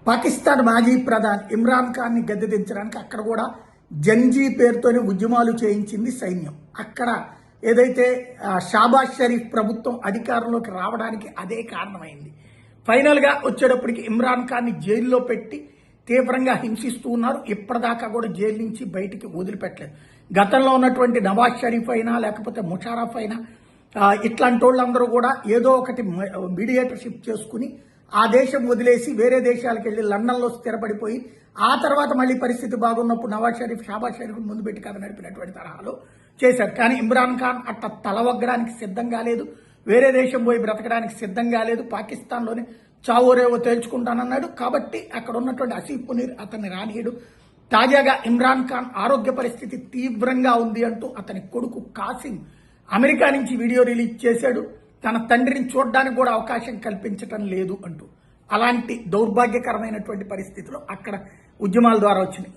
పాకిస్తాన్ మాజీ ప్రధాని ఇమ్రాన్ ఖాన్ని గద్దె దించడానికి అక్కడ కూడా జంజీ పేరుతోనే ఉద్యమాలు చేయించింది సైన్యం. అక్కడ ఏదైతే షాబాజ్ షరీఫ్ ప్రభుత్వం అధికారంలోకి రావడానికి అదే కారణమైంది. ఫైనల్గా వచ్చేటప్పటికి ఇమ్రాన్ ఖాన్ని జైల్లో పెట్టి తీవ్రంగా హింసిస్తూ ఉన్నారు. ఇప్పటిదాకా కూడా జైలు నుంచి బయటికి వదిలిపెట్టలేదు. గతంలో ఉన్నటువంటి నవాజ్ షరీఫ్ అయినా లేకపోతే ముషారఫ్ అయినా ఇట్లాంటి వాళ్ళందరూ కూడా ఏదో ఒకటి మీడియేటర్షిప్ చేసుకుని ఆ దేశం వదిలేసి వేరే దేశాలకు వెళ్ళి లండన్లో స్థిరపడిపోయి ఆ తర్వాత మళ్ళీ పరిస్థితి బాగున్నప్పుడు నవాజ్ షరీఫ్ షాబాజ్ షరీఫ్ ముందు పెట్టి కథ నడిపినటువంటి తరహాలో చేశారు. కానీ ఇమ్రాన్ ఖాన్ అట్లా తలవగ్గడానికి సిద్ధం కాలేదు, వేరే దేశం పోయి బ్రతకడానికి సిద్ధం కాలేదు, పాకిస్తాన్లోనే చావోరేవో తేల్చుకుంటానన్నాడు. కాబట్టి అక్కడ ఉన్నటువంటి అసీఫ్ మునీర్ అతన్ని రానియడు. తాజాగా ఇమ్రాన్ ఖాన్ ఆరోగ్య పరిస్థితి తీవ్రంగా ఉంది అంటూ అతని కొడుకు కాసిం అమెరికా నుంచి వీడియో రిలీజ్ చేశాడు. తన తండ్రిని చూడడానికి కూడా అవకాశం కల్పించటం లేదు అంటూ. అలాంటి దౌర్భాగ్యకరమైనటువంటి పరిస్థితులు అక్కడ ఉద్యమాల ద్వారా వచ్చినాయి.